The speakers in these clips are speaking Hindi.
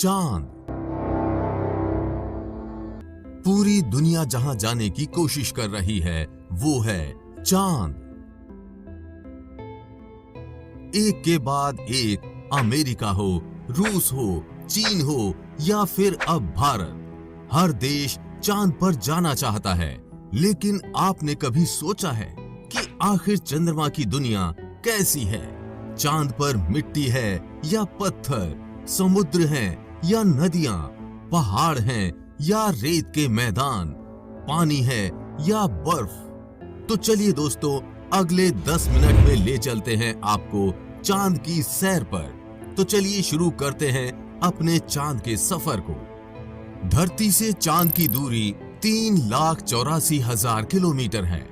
चांद। पूरी दुनिया जहां जाने की कोशिश कर रही है वो है चांद। एक के बाद एक, अमेरिका हो, रूस हो, चीन हो या फिर अब भारत, हर देश चांद पर जाना चाहता है। लेकिन आपने कभी सोचा है कि आखिर चंद्रमा की दुनिया कैसी है? चांद पर मिट्टी है या पत्थर, समुद्र हैं या नदियां, पहाड़ हैं या रेत के मैदान, पानी है या बर्फ? तो चलिए दोस्तों, अगले 10 मिनट में ले चलते हैं आपको चांद की सैर पर। तो चलिए शुरू करते हैं अपने चांद के सफर को। धरती से चांद की दूरी 3,84,000 किलोमीटर है।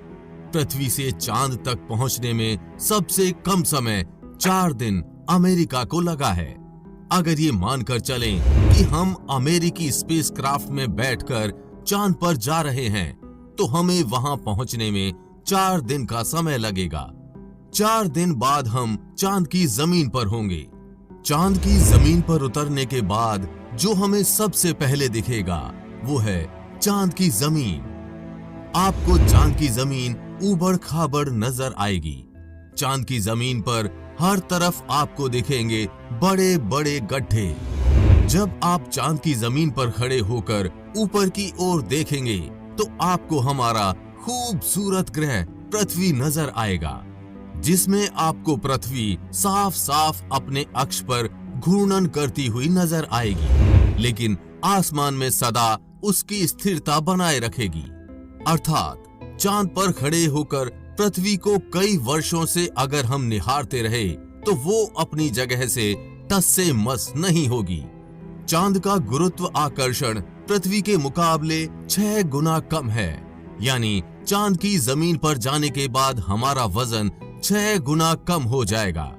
पृथ्वी से चांद तक पहुंचने में सबसे कम समय 4 दिन अमेरिका को लगा है। अगर ये मानकर चलें कि हम अमेरिकी स्पेसक्राफ्ट में बैठकर चांद पर जा रहे हैं, तो हमें वहां पहुंचने में 4 दिन का समय लगेगा। 4 दिन बाद हम चांद की जमीन पर होंगे। चांद की जमीन पर उतरने के बाद जो हमें सबसे पहले दिखेगा वो है चांद की जमीन। आपको चांद की जमीन ऊबड़ खाबड़ नजर आएगी। चांद की जमीन पर हर तरफ आपको दिखेंगे बड़े बड़े गड्ढे। जब आप चांद की जमीन पर खड़े होकर ऊपर की ओर देखेंगे तो आपको हमारा खूबसूरत ग्रह पृथ्वी नजर आएगा, जिसमें आपको पृथ्वी साफ साफ अपने अक्ष पर घूर्णन करती हुई नजर आएगी, लेकिन आसमान में सदा उसकी स्थिरता बनाए रखेगी। अर्थात चांद पर खड़े होकर पृथ्वी को कई वर्षों से अगर हम निहारते रहे तो वो अपनी जगह से टस से मस नहीं होगी। चांद का गुरुत्व आकर्षण पृथ्वी के मुकाबले 6 गुना कम है, यानी चांद की जमीन पर जाने के बाद हमारा वजन 6 गुना कम हो जाएगा।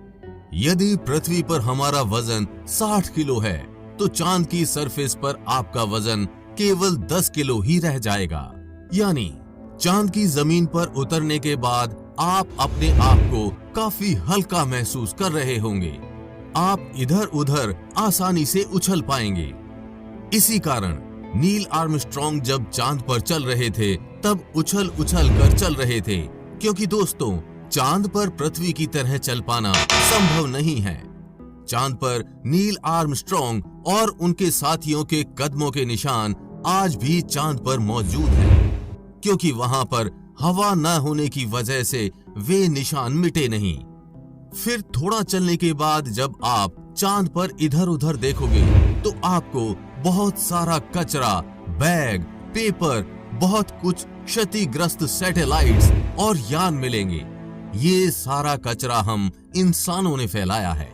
यदि पृथ्वी पर हमारा वजन 60 किलो है तो चांद की सरफेस पर आपका वजन केवल 10 किलो ही रह जाएगा। यानी चांद की जमीन पर उतरने के बाद आप अपने आप को काफी हल्का महसूस कर रहे होंगे। आप इधर उधर आसानी से उछल पाएंगे। इसी कारण नील आर्मस्ट्रॉन्ग जब चांद पर चल रहे थे तब उछल उछल कर चल रहे थे, क्योंकि दोस्तों चांद पर पृथ्वी की तरह चल पाना संभव नहीं है। चांद पर नील आर्मस्ट्रॉन्ग और उनके साथियों के कदमों के निशान आज भी चांद पर मौजूद हैं, क्योंकि वहां पर हवा न होने की वजह से वे निशान मिटे नहीं। फिर थोड़ा चलने के बाद जब आप चांद पर इधर उधर देखोगे तो आपको बहुत सारा कचरा, बैग, पेपर, बहुत कुछ क्षतिग्रस्त सैटेलाइट्स और यान मिलेंगे। ये सारा कचरा हम इंसानों ने फैलाया है।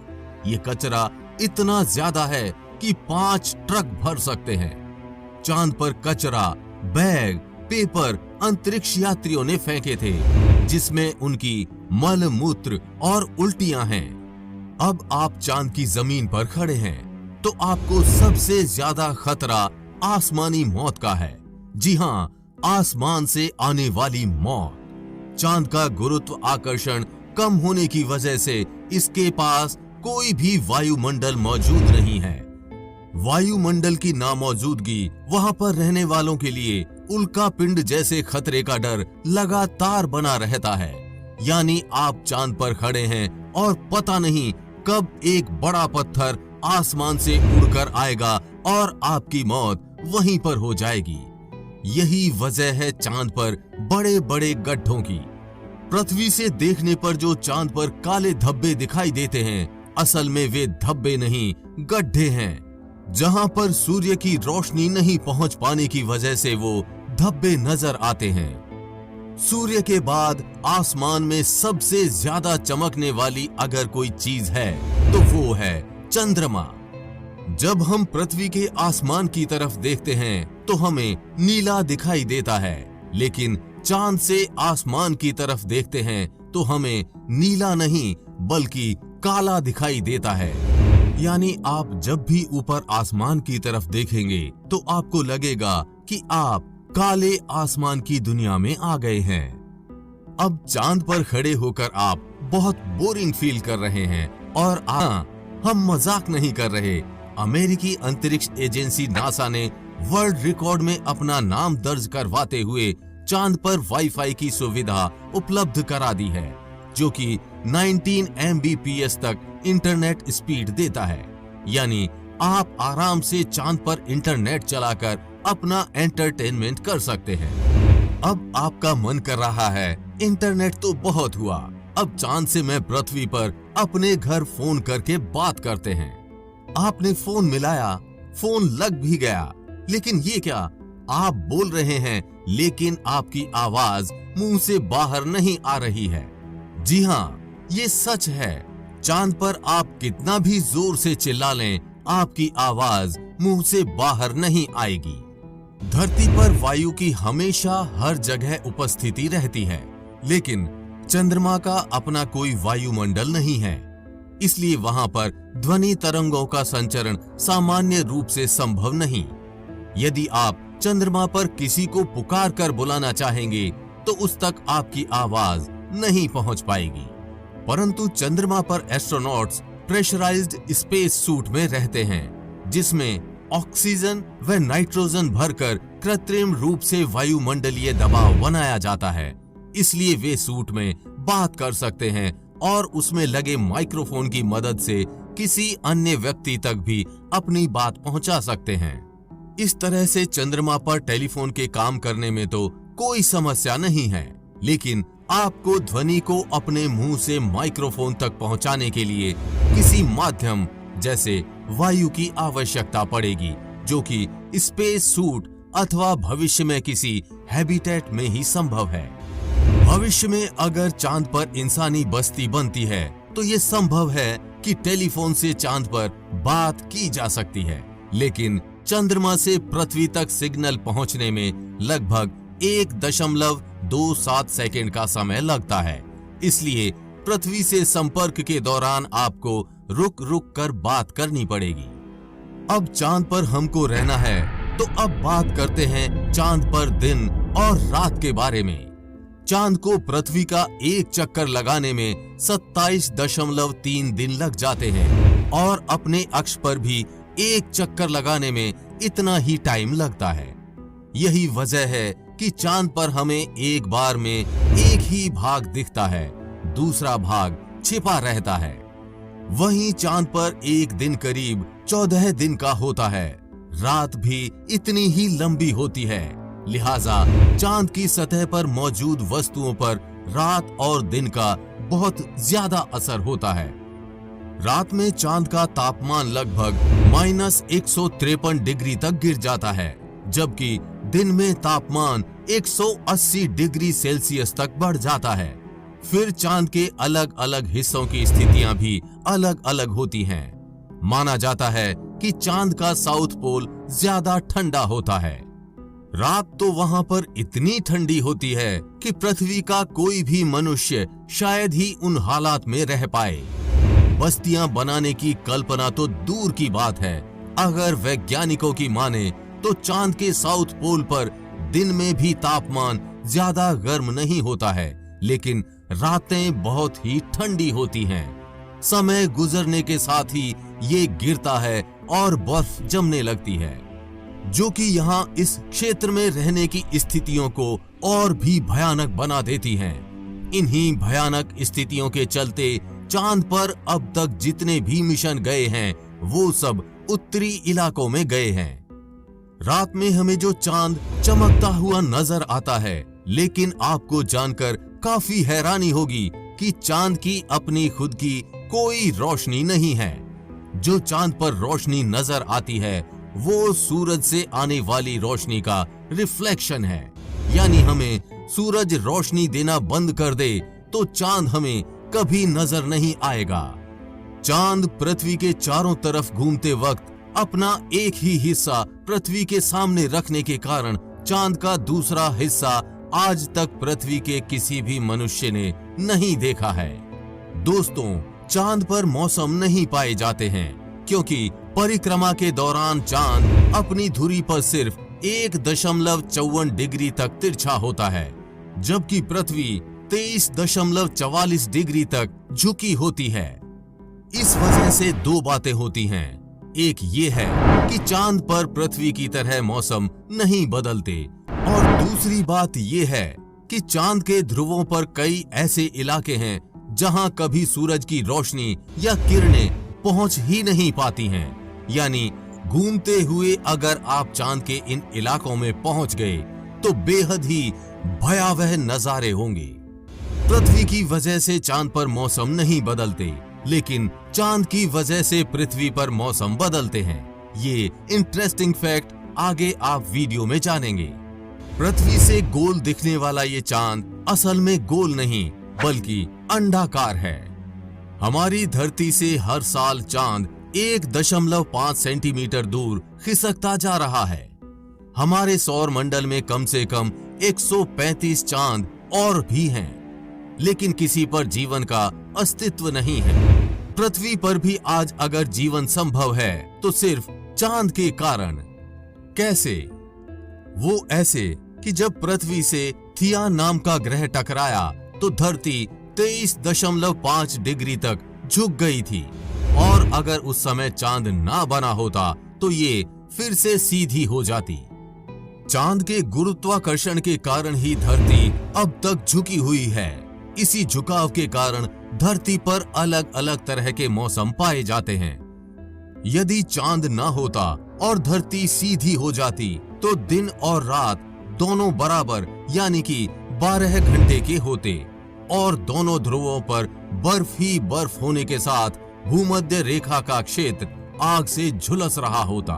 ये कचरा इतना ज्यादा है कि 5 ट्रक भर सकते हैं। चांद पर कचरा, बैग, पेपर अंतरिक्ष यात्रियों ने फेंके थे, जिसमें उनकी मल मूत्र और उल्टियां हैं। अब आप चांद की जमीन पर खड़े हैं तो आपको सबसे ज्यादा खतरा आसमानी मौत का है। जी हां, आसमान से आने वाली मौत। चांद का गुरुत्व आकर्षण कम होने की वजह से इसके पास कोई भी वायुमंडल मौजूद नहीं है। वायुमंडल की नामौजूदगी वहां पर रहने वालों के लिए उल्का पिंड जैसे खतरे का डर लगातार बना रहता है। यानी आप चांद पर खड़े हैं और पता नहीं कब एक बड़ा पत्थर आसमान से उड़कर आएगा और आपकी मौत वहीं पर हो जाएगी। यही वजह है चांद पर बड़े बड़े गड्ढों की। पृथ्वी से देखने पर जो चांद पर काले धब्बे दिखाई देते हैं, असल में वे धब्बे नहीं, गड्ढे हैं। जहां पर सूर्य की रोशनी नहीं पहुंच पाने की वजह से वो धब्बे नजर आते हैं। सूर्य के बाद आसमान में सबसे ज्यादा चमकने वाली अगर कोई चीज है तो वो है चंद्रमा। जब हम पृथ्वी के आसमान की तरफ देखते हैं तो हमें नीला दिखाई देता है, लेकिन चांद से आसमान की तरफ देखते हैं तो हमें नीला नहीं बल्कि काला दिखाई देता है। यानी आप जब भी ऊपर आसमान की तरफ देखेंगे तो आपको लगेगा कि आप काले आसमान की दुनिया में आ गए हैं। अब चांद पर खड़े होकर आप बहुत बोरिंग फील कर रहे हैं और हम मजाक नहीं कर रहे। अमेरिकी अंतरिक्ष एजेंसी नासा ने वर्ल्ड रिकॉर्ड में अपना नाम दर्ज करवाते हुए चांद पर वाईफाई की सुविधा उपलब्ध करा दी है, जो कि 19 Mbps तक इंटरनेट स्पीड देता है। यानी आप आराम से चांद पर इंटरनेट चलाकर अपना एंटरटेनमेंट कर सकते हैं। अब आपका मन कर रहा है इंटरनेट तो बहुत हुआ, अब चांद से मैं पृथ्वी पर अपने घर फोन करके बात करते हैं। आपने फोन मिलाया, फोन लग भी गया, लेकिन ये क्या, आप बोल रहे हैं लेकिन आपकी आवाज मुंह से बाहर नहीं आ रही है। जी हाँ, ये सच है। चांद पर आप कितना भी जोर से चिल्ला लें, आपकी आवाज मुंह से बाहर नहीं आएगी। धरती पर वायु की हमेशा हर जगह उपस्थिति रहती है, लेकिन चंद्रमा का अपना कोई वायुमंडल नहीं है, इसलिए वहां पर ध्वनि तरंगों का संचरण सामान्य रूप से संभव नहीं। यदि आप चंद्रमा पर किसी को पुकार कर बुलाना चाहेंगे तो उस तक आपकी आवाज नहीं पहुंच पाएगी। परंतु चंद्रमा पर एस्ट्रोनॉट्स प्रेशराइज्ड स्पेस सूट में रहते हैं, जिसमें ऑक्सीजन व नाइट्रोजन भरकर कृत्रिम रूप से वायुमंडलीय दबाव बनाया जाता है। इसलिए वे सूट में बात कर सकते हैं और उसमें लगे माइक्रोफोन की मदद से किसी अन्य व्यक्ति तक भी अपनी बात पहुंचा सकते हैं। इस तरह से चंद्रमा पर टेलीफोन के काम करने में तो कोई समस्या नहीं है, लेकिन आपको ध्वनि को अपने मुंह से माइक्रोफोन तक पहुंचाने के लिए किसी माध्यम जैसे वायु की आवश्यकता पड़ेगी, जो कि स्पेस सूट अथवा भविष्य में किसी हैबिटेट में ही संभव है। भविष्य में अगर चांद पर इंसानी बस्ती बनती है तो ये संभव है कि टेलीफोन से चांद पर बात की जा सकती है, लेकिन चंद्रमा से पृथ्वी तक सिग्नल पहुंचने में लगभग 1.27 सेकंड का समय लगता है। इसलिए पृथ्वी से संपर्क के दौरान आपको रुक रुक कर बात करनी पड़ेगी। अब चांद पर हमको रहना है, तो अब बात करते हैं चांद पर दिन और रात के बारे में। चांद को पृथ्वी का एक चक्कर लगाने में 27.3 दिन लग जाते हैं और अपने अक्ष पर भी एक चक्कर लगाने में इतना ही टाइम लगता है। यही वजह है कि चांद पर हमें एक बार में एक ही भाग दिखता है, दूसरा भाग छिपा रहता है। वहीं चांद पर एक दिन करीब 14 दिन का होता है, रात भी इतनी ही लंबी होती है। लिहाजा चांद की सतह पर मौजूद वस्तुओं पर रात और दिन का बहुत ज्यादा असर होता है। रात में चांद का तापमान लगभग -153 डिग्री तक गिर जाता है, जबकि दिन में तापमान 180 डिग्री सेल्सियस तक बढ़ जाता है। फिर चांद के अलग अलग हिस्सों की स्थितियां भी अलग अलग होती हैं। माना जाता है कि चांद का साउथ पोल ज्यादा ठंडा होता है। रात तो वहां पर इतनी ठंडी होती है कि पृथ्वी का कोई भी मनुष्य शायद ही उन हालात में रह पाए। बस्तियां बनाने की कल्पना तो दूर की बात है। अगर वैज्ञानिकों की माने तो चांद के साउथ पोल पर दिन में भी तापमान ज्यादा गर्म नहीं होता है, लेकिन रातें बहुत ही ठंडी होती हैं। समय गुजरने के साथ ही ये गिरता है और बर्फ जमने लगती है, जो कि यहाँ इस क्षेत्र में रहने की स्थितियों को और भी भयानक बना देती हैं। इन्हीं भयानक स्थितियों के चलते चांद पर अब तक जितने भी मिशन गए हैं वो सब उत्तरी इलाकों में गए हैं। रात में हमें जो चांद चमकता हुआ नजर आता है, लेकिन आपको जानकर काफी हैरानी होगी कि चांद की अपनी खुद की कोई रोशनी नहीं है। जो चांद पर रोशनी नजर आती है वो सूरज से आने वाली रोशनी का रिफ्लेक्शन है। यानी हमें सूरज रोशनी देना बंद कर दे तो चांद हमें कभी नजर नहीं आएगा। चांद पृथ्वी के चारों तरफ घूमते वक्त अपना एक ही हिस्सा पृथ्वी के सामने रखने के कारण चांद का दूसरा हिस्सा आज तक पृथ्वी के किसी भी मनुष्य ने नहीं देखा है। दोस्तों, चांद पर मौसम नहीं पाए जाते हैं, क्योंकि परिक्रमा के दौरान चांद अपनी धुरी पर सिर्फ 1.54 डिग्री तक तिरछा होता है, जबकि पृथ्वी 23.44 डिग्री तक झुकी होती है। इस वजह से दो बातें होती हैं। एक ये है कि चांद पर पृथ्वी की तरह मौसम नहीं बदलते, और दूसरी बात ये है कि चांद के ध्रुवों पर कई ऐसे इलाके हैं जहां कभी सूरज की रोशनी या किरणें पहुंच ही नहीं पाती हैं। यानी घूमते हुए अगर आप चांद के इन इलाकों में पहुंच गए तो बेहद ही भयावह नजारे होंगे। पृथ्वी की वजह से चांद पर मौसम नहीं बदलते, लेकिन चांद की वजह से पृथ्वी पर मौसम बदलते हैं। ये इंटरेस्टिंग फैक्ट आगे आप वीडियो में जानेंगे। पृथ्वी से गोल दिखने वाला ये चांद असल में गोल नहीं बल्कि अंडाकार है। हमारी धरती से हर साल चांद 1.5 सेंटीमीटर दूर खिसकता जा रहा है। हमारे सौर मंडल में कम से कम 135 चांद और भी हैं, लेकिन किसी पर जीवन का अस्तित्व नहीं है। पृथ्वी पर भी आज अगर जीवन संभव है तो सिर्फ चांद के कारण। कैसे? वो ऐसे कि जब पृथ्वी से थिया नाम का ग्रह टकराया तो धरती 23.5 डिग्री तक झुक गई थी, और अगर उस समय चांद ना बना होता तो ये फिर से सीधी हो जाती। चांद के गुरुत्वाकर्षण के कारण ही धरती अब तक झुकी हुई है। इसी झुकाव के कारण धरती पर अलग अलग तरह के मौसम पाए जाते हैं। यदि चांद ना होता और धरती सीधी हो जाती तो दिन और रात दोनों बराबर यानी कि 12 घंटे के होते, और दोनों ध्रुवों पर बर्फ ही बर्फ होने के साथ भूमध्य रेखा का क्षेत्र आग से झुलस रहा होता।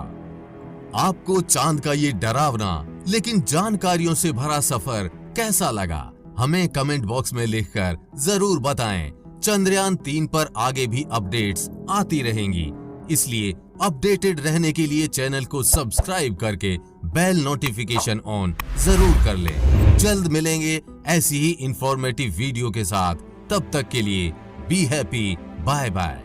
आपको चांद का ये डरावना लेकिन जानकारियों से भरा सफर कैसा लगा? हमें कमेंट बॉक्स में लिखकर जरूर बताएं। चंद्रयान 3 पर आगे भी अपडेट्स आती रहेंगी, इसलिए अपडेटेड रहने के लिए चैनल को सब्सक्राइब करके बेल नोटिफिकेशन ऑन जरूर कर लें। जल्द मिलेंगे ऐसी ही इंफॉर्मेटिव वीडियो के साथ। तब तक के लिए बी हैप्पी, बाय बाय।